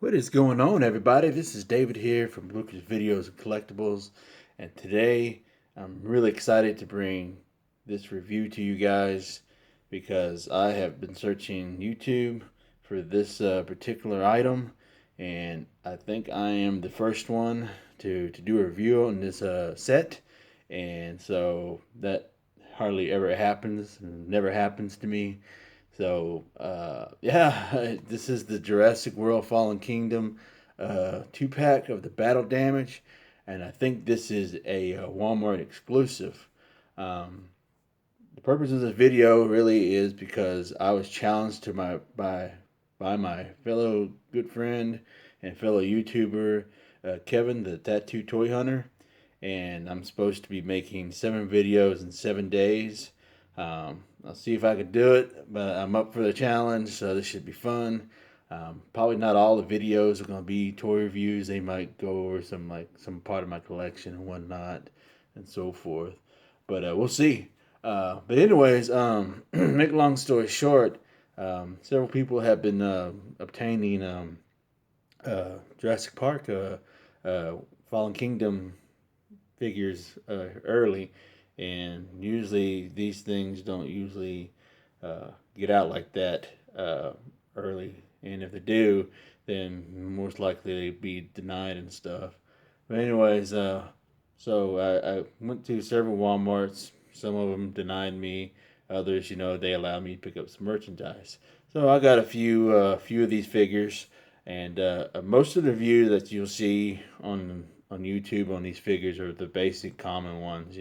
What is going on, everybody? This is David here from Lucas Videos and Collectibles, and today I'm really excited to bring this review to you guys because I have been searching YouTube for this particular item, and I think I am the first one to do a review on this set, and so that hardly ever happens, never happens to me. So yeah, this is the Jurassic World Fallen Kingdom 2 pack of the Battle Damage, and I think this is a Walmart exclusive. Um, the purpose of this video really is because I was challenged to my by my fellow good friend and fellow YouTuber Kevin, the Tattoo Toy Hunter, and I'm supposed to be making 7 videos in 7 days. I'll see if I can do it, but I'm up for the challenge, so this should be fun. Probably not all the videos are going to be toy reviews. They might go over some part of my collection and whatnot, and so forth. But we'll see. But anyways, make a long story short, several people have been obtaining Jurassic Park Fallen Kingdom figures early, and usually these things don't usually get out like that early, and if they do, then most likely they'd be denied and stuff. But anyways, so I went to several WalMarts. Some of them denied me. Others, they allowed me to pick up some merchandise. So I got a few of these figures, and most of the reviews that you'll see on YouTube on these figures are the basic common ones,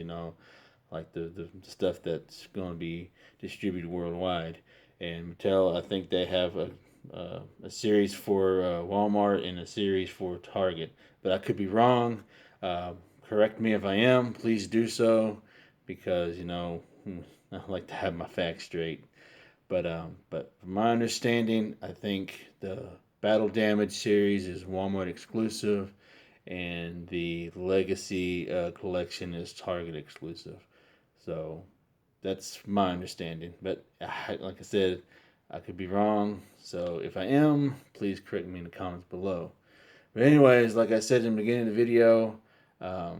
like the stuff that's going to be distributed worldwide. And Mattel, I think they have a series for Walmart and a series for Target, but I could be wrong. Correct me if I am. Please do so, because I like to have my facts straight. But from my understanding, I think the Battle Damage series is Walmart exclusive, and the Legacy collection is Target exclusive. So that's my understanding. But like I said, I could be wrong. So if I am, please correct me in the comments below. But anyways, like I said in the beginning of the video, I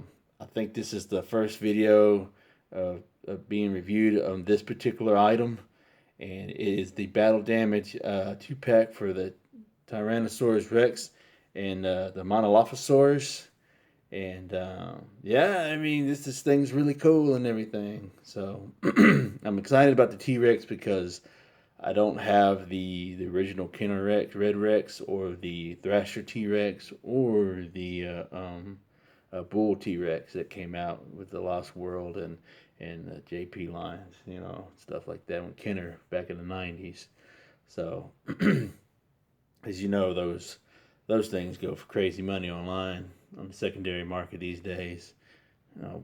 think this is the first video of being reviewed on this particular item, and it is the Battle Damage 2 pack for the Tyrannosaurus Rex and the Monolophosaurus. And yeah, I mean, this thing's really cool and everything. So I'm excited about the T Rex because I don't have the original Kenner Rex, Red Rex, or the Thrasher T Rex, or the Bull T Rex that came out with the Lost World and the JP lines, stuff like that with Kenner back in the 90s. So as you know, those things go for crazy money online on the secondary market these days.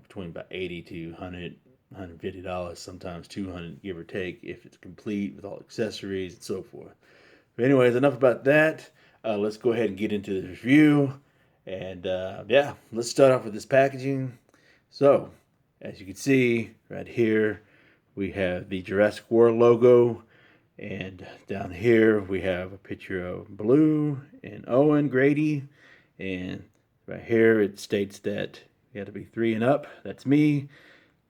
Between about 80 to 100, $150, sometimes 200, give or take, if it's complete with all accessories and so forth. But anyways, enough about that. Let's go ahead and get into the review. And yeah, let's start off with this packaging. So, as you can see right here, we have the Jurassic World logo. And down here we have a picture of Blue and Owen Grady. And right here it states that you got to be 3 and up. That's me.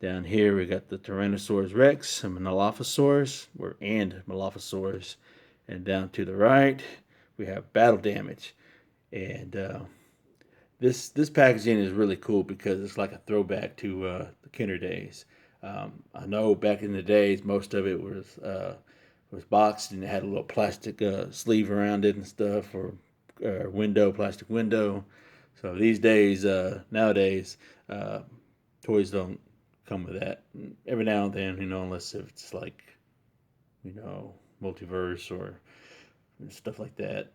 Down here we got the Tyrannosaurus Rex and Monolophosaurus, and Monolophosaurus. And down to the right we have Battle Damage. And this packaging is really cool because it's like a throwback to the Kenner days. I know back in the days most of it was boxed and it had a little plastic sleeve around it and stuff, or plastic window. So these days, nowadays, toys don't come with that. Every now and then, unless if it's like, multiverse or stuff like that,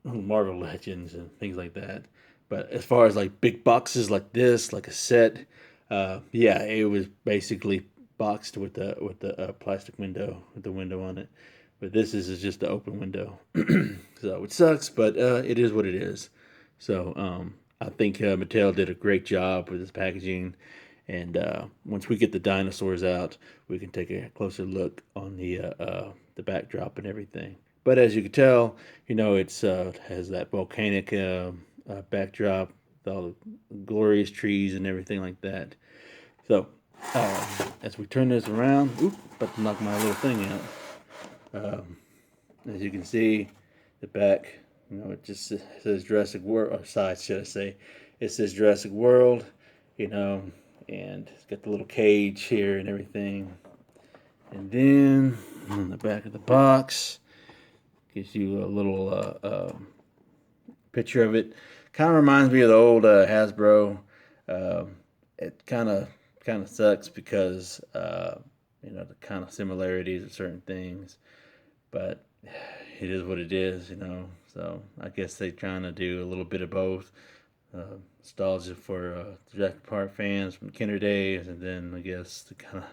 Marvel Legends and things like that. But as far as like big boxes like this, like a set, yeah, it was basically boxed with the plastic window with the window on it. But this is just the open window, so it sucks, but it is what it is. So I think Mattel did a great job with this packaging, and once we get the dinosaurs out, we can take a closer look on the backdrop and everything. But as you can tell, it's has that volcanic backdrop, with all the glorious trees and everything like that. So as we turn this around, about to knock my little thing out. As you can see, the back, it just says Jurassic World, or side, should I say. It says Jurassic World, and it's got the little cage here and everything. And then on the back of the box, gives you a little picture of it. Kind of reminds me of the old Hasbro. It kind of sucks because the kind of similarities of certain things, but it is what it is. So I guess they're trying to do a little bit of both. Nostalgia for Jurassic Park fans from Kinder days, and then I guess to kind of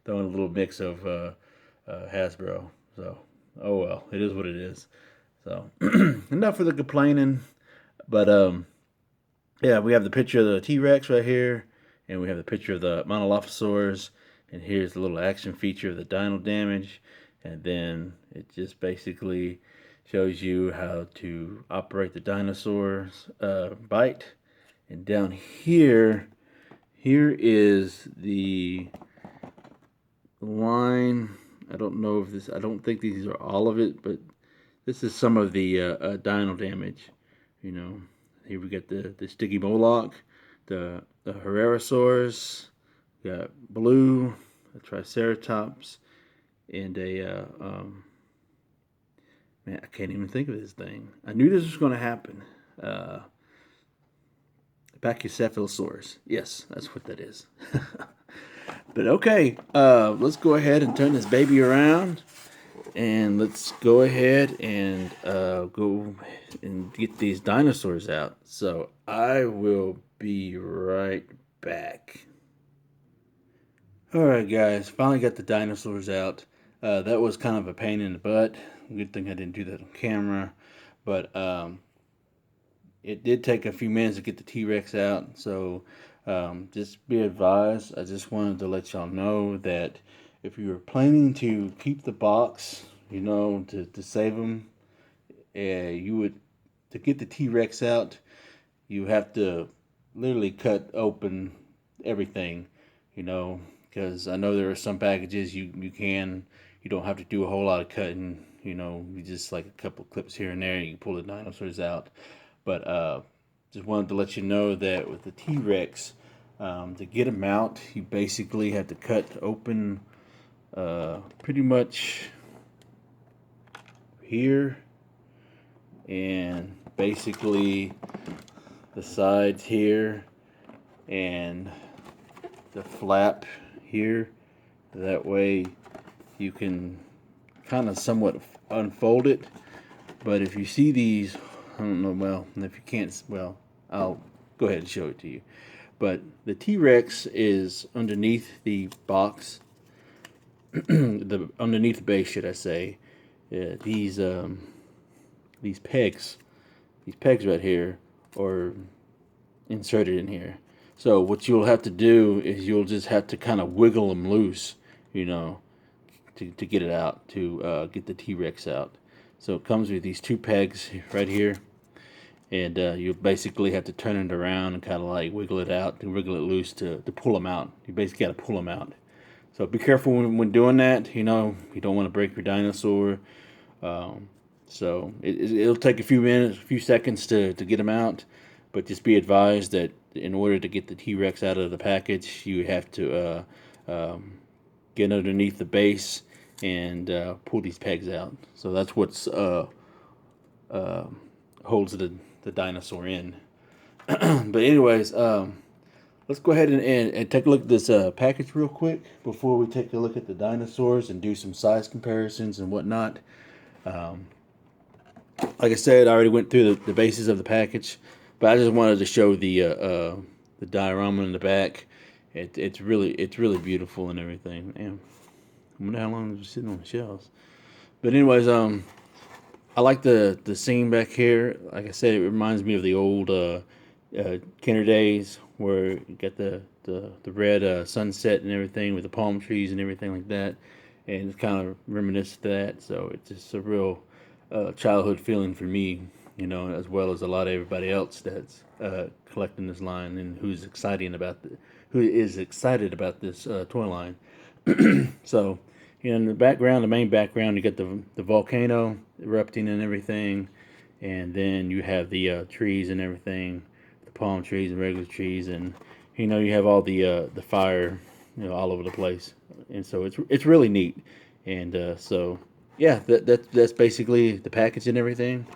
throw in a little mix of Hasbro. So, oh well, it is what it is. So, enough for the complaining. But yeah, we have the picture of the T-Rex right here, and we have the picture of the Monolophosaurus, and here's the little action feature of the dino damage, and then it just basically shows you how to operate the dinosaur's bite. And down here is the line. I don't know if this, I don't think these are all of it, but this is some of the dino damage. Here we got the Sticky Moloch, the Herrerasaurus, we got Blue, a Triceratops, and a man, I can't even think of this thing. I knew this was going to happen. Pachycephalosaurus. Yes, that's what that is. But okay, let's go ahead and turn this baby around. And let's go ahead and go and get these dinosaurs out. So I will be right back. Alright guys, finally got the dinosaurs out. That was kind of a pain in the butt. Good thing I didn't do that on camera. But it did take a few minutes to get the T-Rex out. So just be advised, I just wanted to let y'all know that if you were planning to keep the box, to save them, you would, to get the T-Rex out, you have to literally cut open everything, because I know there are some packages you don't have to do a whole lot of cutting, you just like a couple clips here and there, you can pull the dinosaurs out. But just wanted to let you know that with the T-Rex, to get them out, you basically have to cut open pretty much here, and basically the sides here, and the flap here. That way you can kind of somewhat unfold it. But if you see these, I don't know, well, if you can't, well, I'll go ahead and show it to you. But the T-Rex is underneath the box, underneath the base, should I say. These pegs right here are inserted in here. So what you'll have to do is you'll just have to kind of wiggle them loose, to get it out, to get the T-Rex out. So it comes with these two pegs right here, and you basically have to turn it around and kind of like wiggle it out and wiggle it loose to pull them out. You basically got to pull them out. So be careful when doing that. You don't want to break your dinosaur. So it'll take a few minutes, a few seconds to get them out. But just be advised that in order to get the T-Rex out of the package, you have to get underneath the base and pull these pegs out. So that's what's holds the dinosaur in. But anyways, let's go ahead and take a look at this package real quick before we take a look at the dinosaurs and do some size comparisons and whatnot. Like I said, I already went through the bases of the package, but I just wanted to show the diorama in the back. It's really beautiful and everything. Damn, I wonder how long it's sitting on the shelves. But anyways, I like the scene back here. Like I said, it reminds me of the old Kinder days where you got the red sunset and everything with the palm trees and everything like that, and it's kind of reminiscent of that. So it's just a real childhood feeling for me, as well as a lot of everybody else that's collecting this line and who is excited about this toy line. So, in the background, the main background, you get the volcano erupting and everything, and then you have the trees and everything, the palm trees and regular trees, and you have all the fire, all over the place, and so it's really neat, and so yeah, that's basically the package and everything.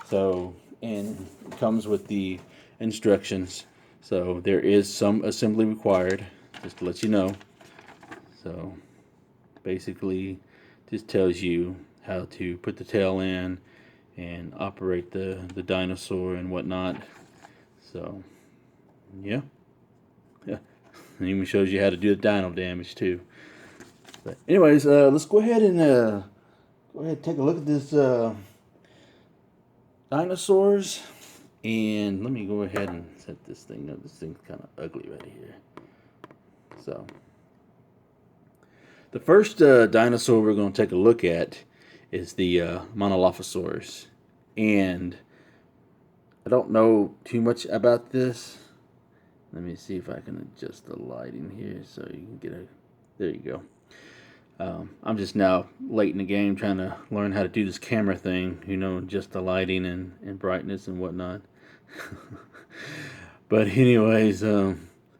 So, and it comes with the instructions. So there is some assembly required, just to let you know. So basically, just tells you how to put the tail in and operate the dinosaur and whatnot. So yeah, yeah, and even shows you how to do the dino damage too. But anyways, let's go ahead and take a look at this dinosaurs. And let me go ahead and set this thing up. This thing's kind of ugly right here. So, the first dinosaur we're going to take a look at is the Monolophosaurus. And I don't know too much about this. Let me see if I can adjust the lighting here so you can get a... There you go. I'm just now late in the game trying to learn how to do this camera thing, just the lighting and brightness and whatnot. But anyways, yeah,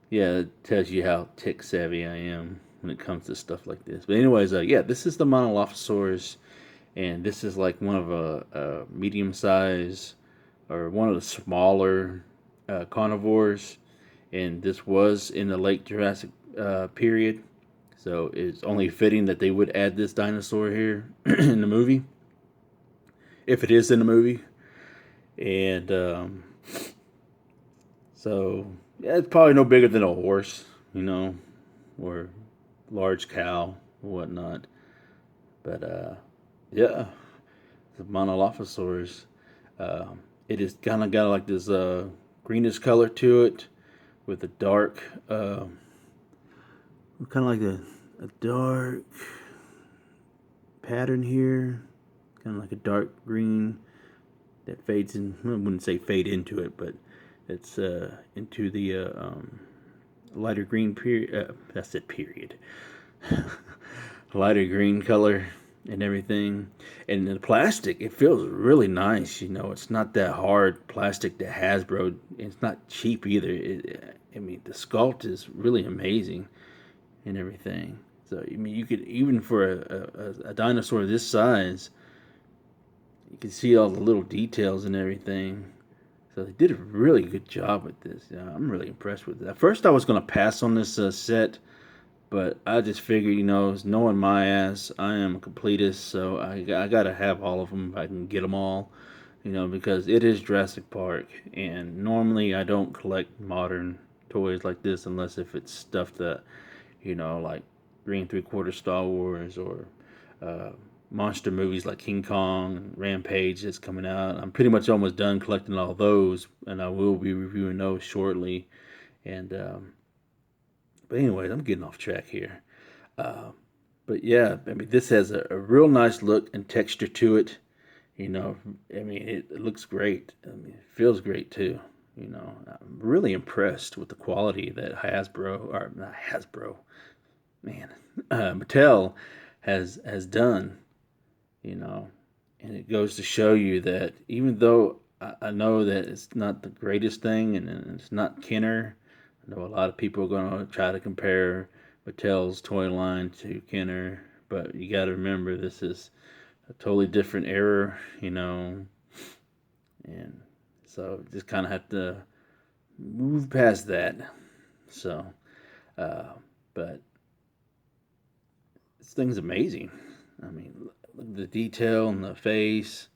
it tells you how tech savvy I am when it comes to stuff like this. But anyways, yeah, this is the Monolophosaurus, and this is like one of a medium size or one of the smaller carnivores, and this was in the late Jurassic period. So it's only fitting that they would add this dinosaur here in the movie, if it is in the movie. And so yeah, it's probably no bigger than a horse, or large cow or whatnot. But yeah, the Monolophosaurus. It is kind of got like this greenish color to it, with a dark, kind of like a dark pattern here, kind of like a dark green that fades in. I wouldn't say fade into it, but it's into the lighter green period. That's it. Period. Lighter green color and everything, and the plastic. It feels really nice. It's not that hard plastic that Hasbro. It's not cheap either. I mean, the sculpt is really amazing and everything. So I mean, you could, even for a dinosaur this size, you can see all the little details and everything. So they did a really good job with this. I'm really impressed with it. At first, I was going to pass on this set, but I just figured, knowing my ass, I am a completist, so I got to have all of them if I can get them all, because it is Jurassic Park, and normally I don't collect modern toys like this unless if it's stuff that, like Green Three-Quarter Star Wars, or monster movies like King Kong, Rampage that's coming out. I'm pretty much almost done collecting all those, and I will be reviewing those shortly. And but anyways, I'm getting off track here. But yeah, I mean, this has a real nice look and texture to it. I mean, it looks great. I mean, it feels great too. I'm really impressed with the quality that Mattel has done. And it goes to show you that even though I know that it's not the greatest thing, and it's not Kenner. I know a lot of people are going to try to compare Mattel's toy line to Kenner, but you got to remember this is a totally different era, and so just kind of have to move past that. So, but this thing's amazing. I mean, look at the detail in the face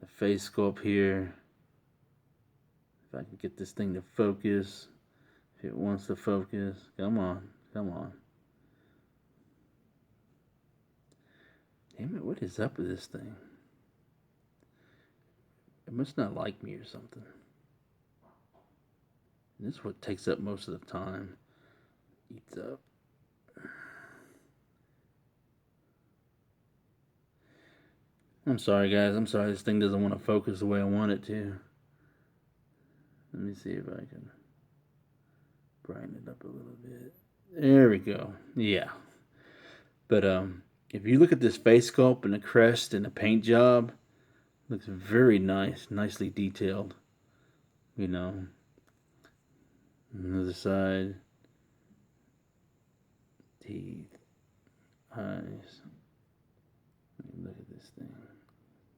sculpt here. If I can get this thing to focus, if it wants to focus, come on. Damn it, what is up with this thing? It must not like me or something. And this is what takes up most of the time. Eats up. I'm sorry, guys. I'm sorry this thing doesn't want to focus the way I want it to. Let me see if I can brighten it up a little bit. There we go. Yeah. But if you look at this face sculpt and the crest and the paint job, looks very nice, nicely detailed. You know, another side, teeth, eyes. Look at this thing.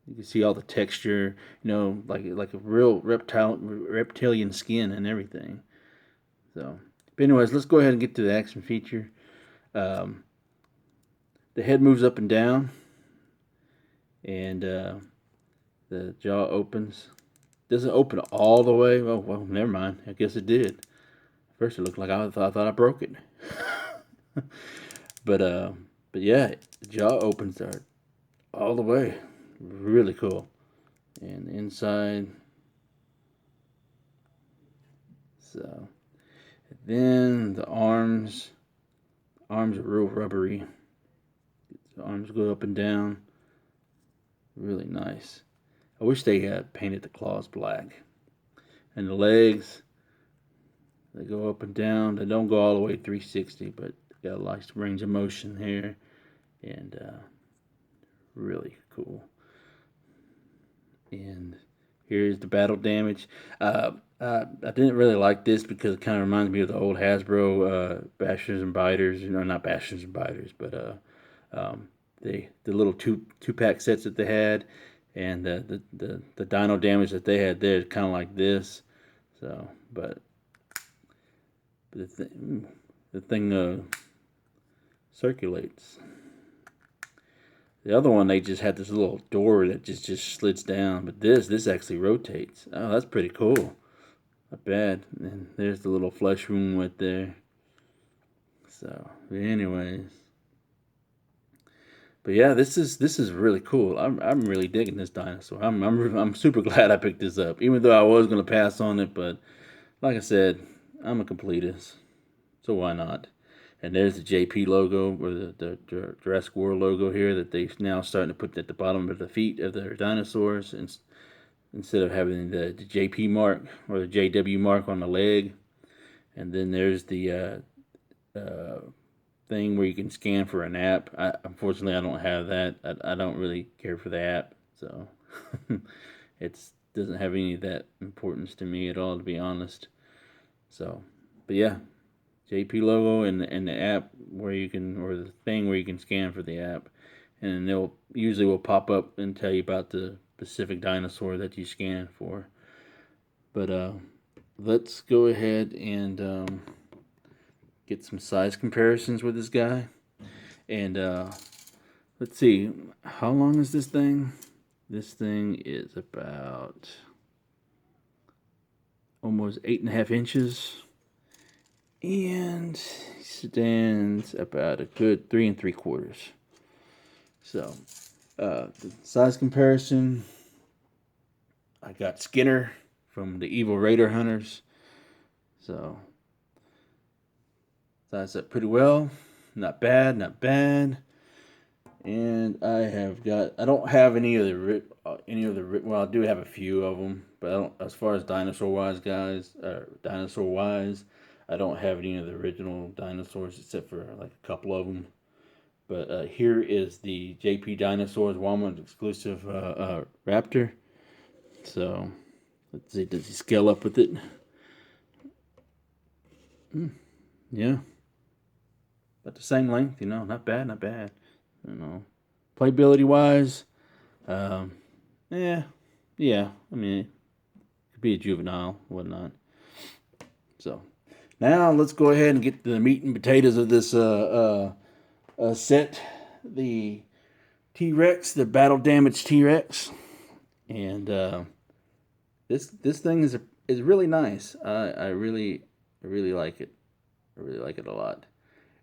You can see all the texture, like a real reptilian skin and everything. So, but anyways, let's go ahead and get to the action feature. Um, the head moves up and down, and the jaw opens. Doesn't open all the way. Well, never mind. I guess it did. First, it looked like I thought I broke it. but uh, but yeah, the jaw opens there all the way. Really cool. And the inside. So then the arms. Arms are real rubbery. The arms go up and down. Really nice. I wish they had painted the claws black. And the legs, they go up and down. They don't go all the way 360, but they got a nice range of motion here. And really cool. And here's the battle damage. I didn't really like this because it kind of reminds me of the old Hasbro Bashers and Biters. Not Bashers and Biters, but the little two pack sets that they had, and the dino damage that they had there is kind of like this. So, but the thing circulates. The other one, they just had this little door that just slides down, but this actually rotates. Oh, that's pretty cool. Not bad. And there's the little flesh wound right there. So, anyways, but yeah, this is really cool. I'm really digging this dinosaur. I'm super glad I picked this up, even though I was gonna pass on it. But like I said, I'm a completist, so why not? And there's the JP logo, or the Jurassic World logo here that they're now starting to put at the bottom of the feet of their dinosaurs, instead of having the JP mark or the JW mark on the leg. And then there's the thing where you can scan for an app. Unfortunately, I don't have that. I don't really care for the app, so it doesn't have any of that importance to me at all, to be honest. So, but yeah, JP logo and the app where you can, or the thing where you can scan for the app, and they'll usually will pop up and tell you about the specific dinosaur that you scan for. But let's go ahead and get some size comparisons with this guy. And let's see, how long is this thing? This thing is about almost 8.5 inches, and stands about a good 3 3/4. So, the size comparison, I got Skinner from the Evil Raider Hunters. So, sized up pretty well. Not bad, not bad. And I don't have any of the well, I do have a few of them, but I don't, as far as dinosaur wise, I don't have any of the original dinosaurs except for like a couple of them. But here is the JP Dinosaurs Walmart exclusive Raptor. So let's see, does he scale up with it? Yeah, about the same length. Not bad, not bad. Playability wise, um, yeah, yeah. I mean, it could be a juvenile, whatnot. So now let's go ahead and get the meat and potatoes of this set. The T-Rex, the battle damaged T-Rex, and this thing is really nice. I really like it. I really like it a lot.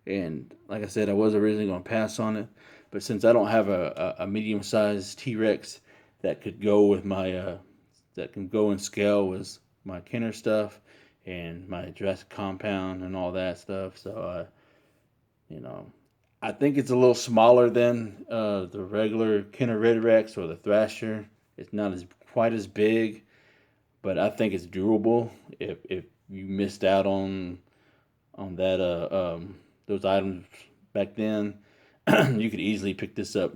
And like I said, I was originally going to pass on it, but since I don't have a medium sized T Rex that could go with my that can go and scale with my Kenner stuff and my Jurassic compound and all that stuff, so you know I think it's a little smaller than the regular Kenner Red Rex or the Thrasher. It's not as quite as big, but I think it's durable. If you missed out on that those items back then, you could easily pick this up.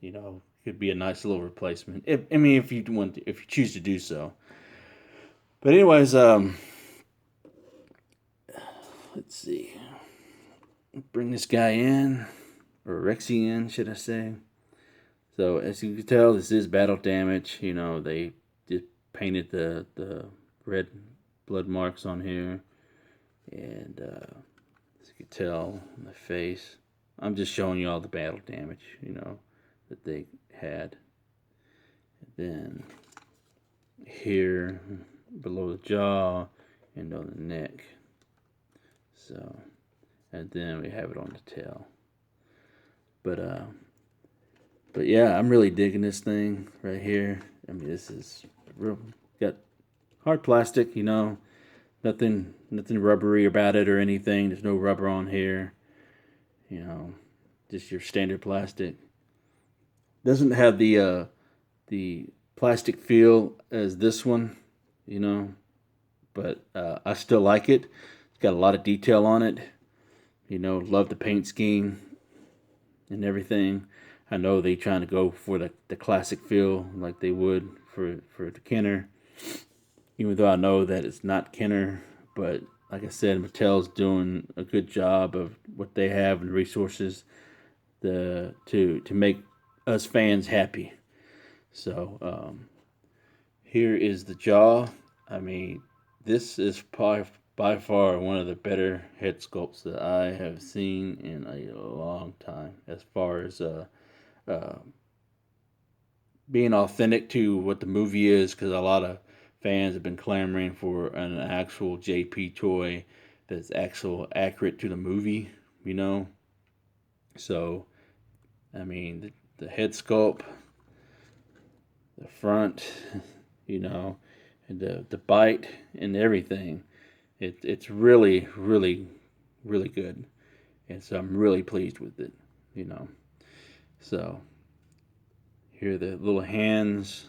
You know, could be a nice little replacement. If you want, if you choose to do so. But anyways, let's see. Bring this guy in, or Rexy in, should I say? So as you can tell, this is battle damage. You know, they just painted the red blood marks on here, and as you can tell on the face, I'm just showing you all the battle damage, you know, that they had. And then here below the jaw and on the neck. So, and then we have it on the tail. But yeah, I'm really digging this thing right here. I mean, this is real, got hard plastic, you know, nothing rubbery about it or anything. There's no rubber on here, you know, just your standard plastic. Doesn't have the plastic feel as this one, you know, but I still like it. It's got a lot of detail on it. You know, love the paint scheme and everything. I know they trying to go for the classic feel like they would for the Kenner. Even though I know that it's not Kenner, but like I said, Mattel's doing a good job of what they have and resources to make us fans happy. So here is the jaw. I mean, this is probably by far one of the better head sculpts that I have seen in a long time, as far as uh, being authentic to what the movie is, because a lot of fans have been clamoring for an actual JP toy that's actual accurate to the movie, you know. So, I mean, the head sculpt, the front, you know, and the bite and everything. It's really, really, really good. And so I'm really pleased with it, you know. So here are the little hands.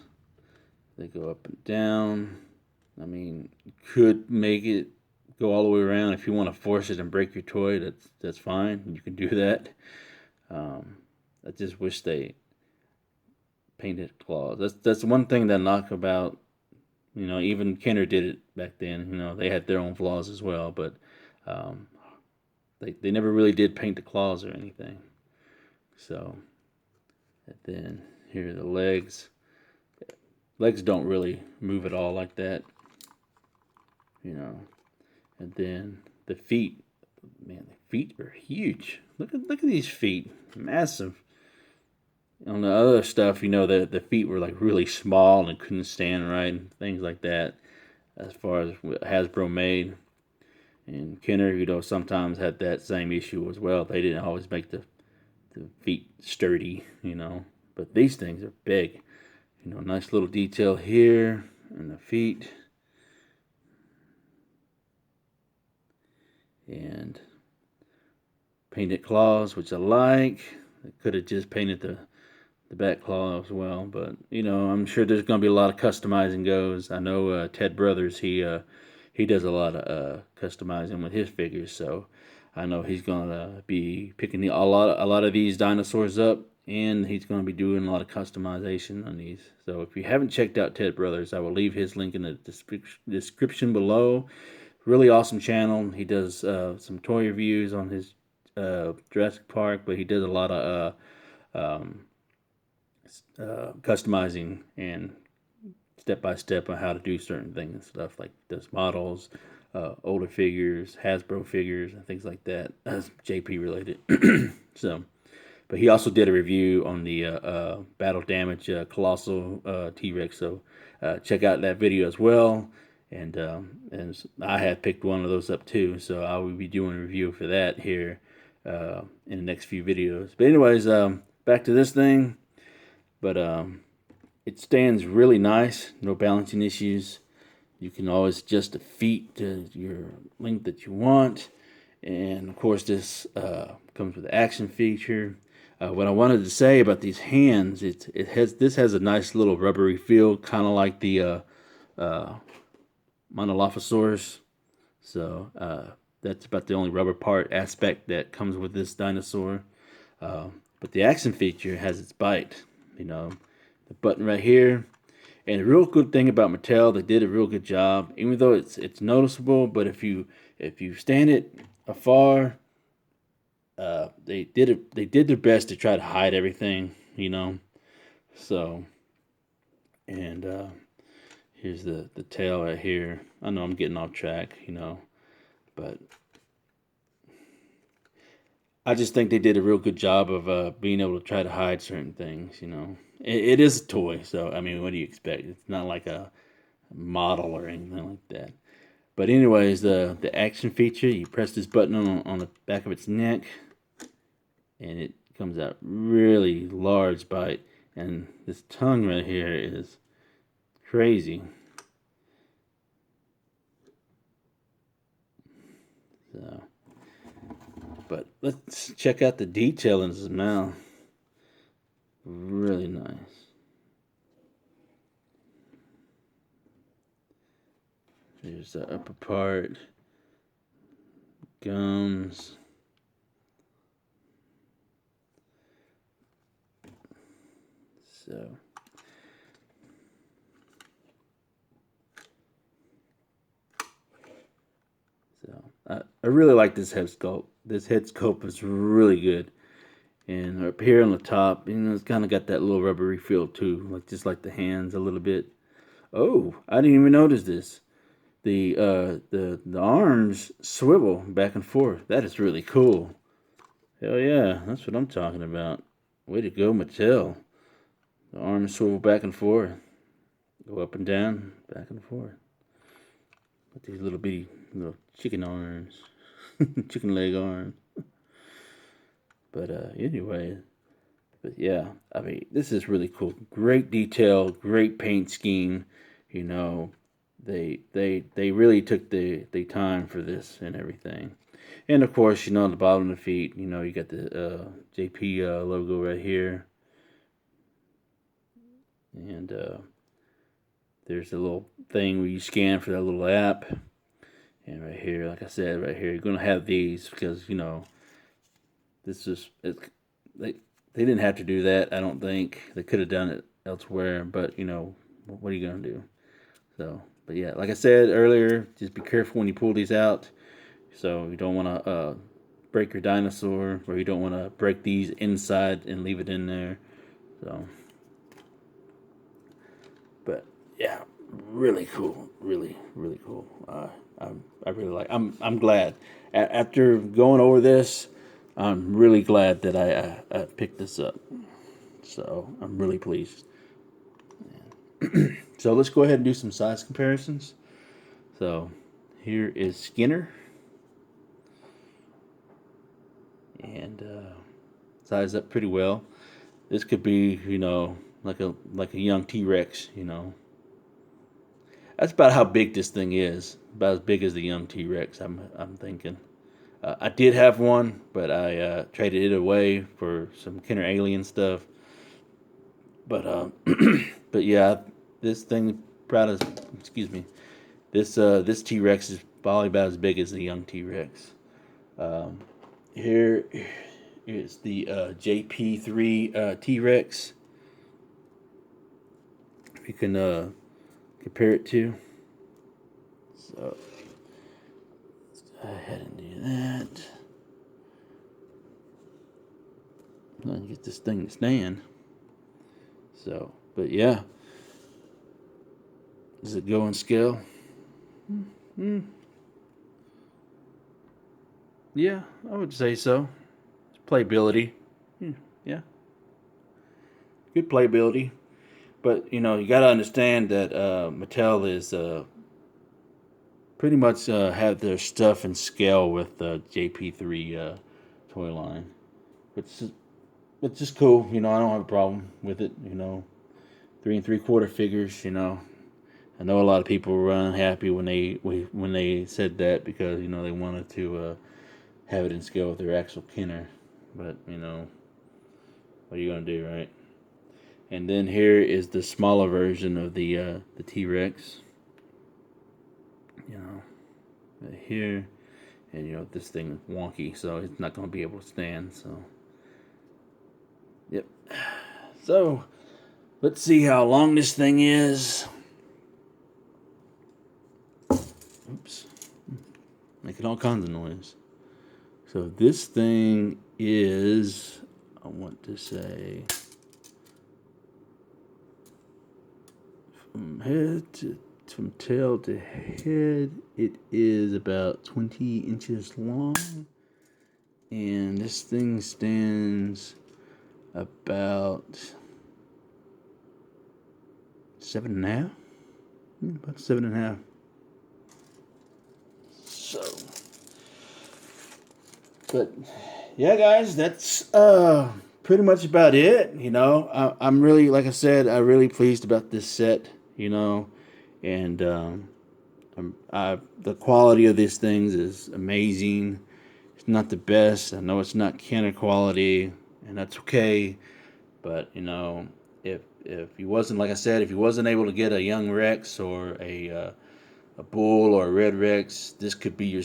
They go up and down. I mean, you could make it go all the way around. If you want to force it and break your toy, that's fine. You can do that. I just wish they painted claws. That's one thing that I knock about. You know, even Kenner did it back then. You know, they had their own flaws as well, but um, they never really did paint the claws or anything. So, and then here are the legs. Legs don't really move at all like that, you know. And then the feet, man, the feet are huge. Look at these feet, massive. On the other stuff, you know, the feet were like really small and couldn't stand right and things like that. As far as what Hasbro made, and Kenner, you know, sometimes had that same issue as well. They didn't always make the feet sturdy, you know. But these things are big. You know, nice little detail here in the feet. And painted claws, which I like. I could have just painted the back claw as well, but you know, I'm sure there's going to be a lot of customizing goes. I know Ted Brothers, he does a lot of customizing with his figures, so I know he's going to be picking a lot of these dinosaurs up, and he's going to be doing a lot of customization on these. So if you haven't checked out Ted Brothers, I will leave his link in the description below. Really awesome channel. He does some toy reviews on his Jurassic Park, but he does a lot of customizing and step by step on how to do certain things and stuff, like does models, older figures, Hasbro figures, and things like that. That's JP related. So, but he also did a review on the battle damage colossal T-Rex. So check out that video as well. And I had picked one of those up too, so I will be doing a review for that here in the next few videos. But anyways, back to this thing. But it stands really nice, no balancing issues. You can always adjust the feet to your length that you want. And of course, this comes with the action feature. What I wanted to say about these hands, this has a nice little rubbery feel, kind of like the Monolophosaurus. So that's about the only rubber part aspect that comes with this dinosaur. But the action feature has its bite. The button right here. And the real good thing about Mattel, they did a real good job. Even though it's noticeable, but if you stand it afar, they did their best to try to hide everything. So, and here's the tail right here. I know I'm getting off track, but I just think they did a real good job of being able to try to hide certain things. It is a toy, so I mean, what do you expect? It's not like a model or anything like that. But anyways, the action feature, you press this button on the back of its neck, and it comes out really large bite. And this tongue right here is crazy. So, but let's check out the detail in his mouth. Really nice. There's the upper part, gums. So I really like this head sculpt. This head sculpt is really good. And up here on the top, it's kind of got that little rubbery feel too, just like the hands a little bit. Oh, I didn't even notice this. The arms swivel back and forth. That is really cool. Hell yeah, that's what I'm talking about. Way to go, Mattel. The arms swivel back and forth. Go up and down, back and forth. With these little bitty little chicken arms. Chicken leg arms. But anyway, but yeah, I mean, this is really cool. Great detail, great paint scheme. They really took the time for this and everything. And of course, on the bottom of the feet, you got the JP logo right here. And there's a little thing where you scan for that little app. And right here, like I said, right here, you're going to have these because, this is, they didn't have to do that, I don't think. They could have done it elsewhere, but, what are you going to do? So, but yeah, like I said earlier, just be careful when you pull these out. So you don't want to break your dinosaur, or you don't want to break these inside and leave it in there. So, but yeah, really cool, really cool. I really like. I'm glad. After going over this, I'm really glad that I picked this up. So I'm really pleased. So let's go ahead and do some size comparisons. So here is Skinner, and sized up pretty well. This could be, like a young T-Rex. That's about how big this thing is. About as big as the young T-Rex. I'm thinking. I did have one, but I traded it away for some Kenner Alien stuff. But but yeah, this thing excuse me. This T-Rex is probably about as big as the young T-Rex. Here is the JP3 T-Rex. If you can compare it to. So let's go ahead and do that. I'm gonna get this thing to stand. So, but yeah. Does it go in scale? Yeah, I would say so. Playability. Yeah. Good playability. But, you got to understand that Mattel is pretty much have their stuff in scale with JP3 toy line. It's just cool. I don't have a problem with it. 3 3/4 figures. I know a lot of people were unhappy when they said that because they wanted to have it in scale with their actual Kenner. but you know, what are you gonna do, right? And then here is the smaller version of the T-Rex. You know, here, and you know this thing is wonky, so it's not gonna be able to stand. So, yep. So, let's see how long this thing is. Oops, making all kinds of noise. So this thing is, I want to say, from tail to head, it is about 20 inches long, and this thing stands about 7.5. About 7.5. So, but yeah, guys, that's pretty much about it. You know, I'm really, like I said, I'm really pleased about this set. You know, and the quality of these things is amazing. It's not the best. I know it's not Kenner quality, and that's okay. But you know, if he wasn't, like I said, if he wasn't able to get a young Rex or a bull or a red Rex, this could be your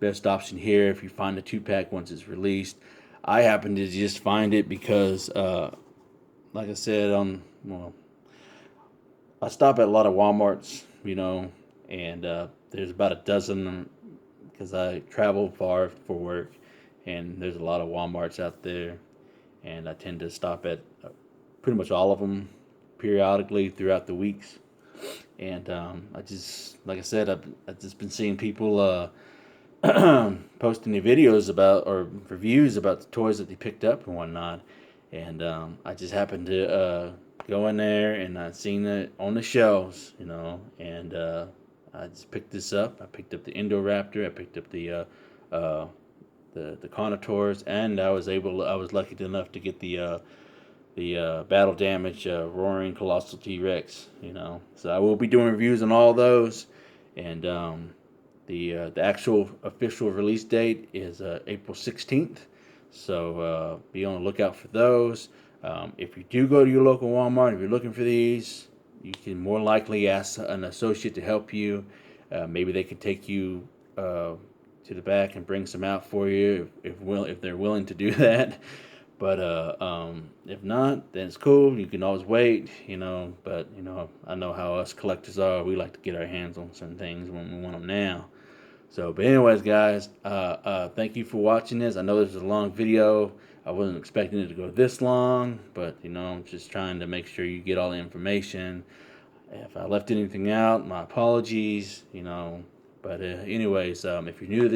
best option here if you find a 2-pack once it's released. I happen to just find it because, like I said, I stop at a lot of Walmarts, you know, and there's about a dozen because I travel far for work, and there's a lot of Walmarts out there, and I tend to stop at pretty much all of them periodically throughout the weeks. And I just, like I said, I've just been seeing people posting the videos about or reviews about the toys that they picked up and whatnot. And I just happened to go in there and I seen it on the shelves, you know, and I just picked this up. I picked up the Indoraptor. I picked up the Contours, and I was lucky enough to get the battle damage roaring colossal T-Rex, you know. So I will be doing reviews on all those, and the actual official release date is April 16th. So be on the lookout for those. If you do go to your local Walmart, if you're looking for these, you can more likely ask an associate to help you. Maybe they could take you to the back and bring some out for you if they're willing to do that. But if not, then it's cool. You can always wait, you know. But you know, I know how us collectors are. We like to get our hands on certain things when we want them now. So, but anyways, guys, thank you for watching this. I know this is a long video. I wasn't expecting it to go this long, but you know, I'm just trying to make sure you get all the information. If I left anything out, my apologies. You know, but anyways, if you're new to this,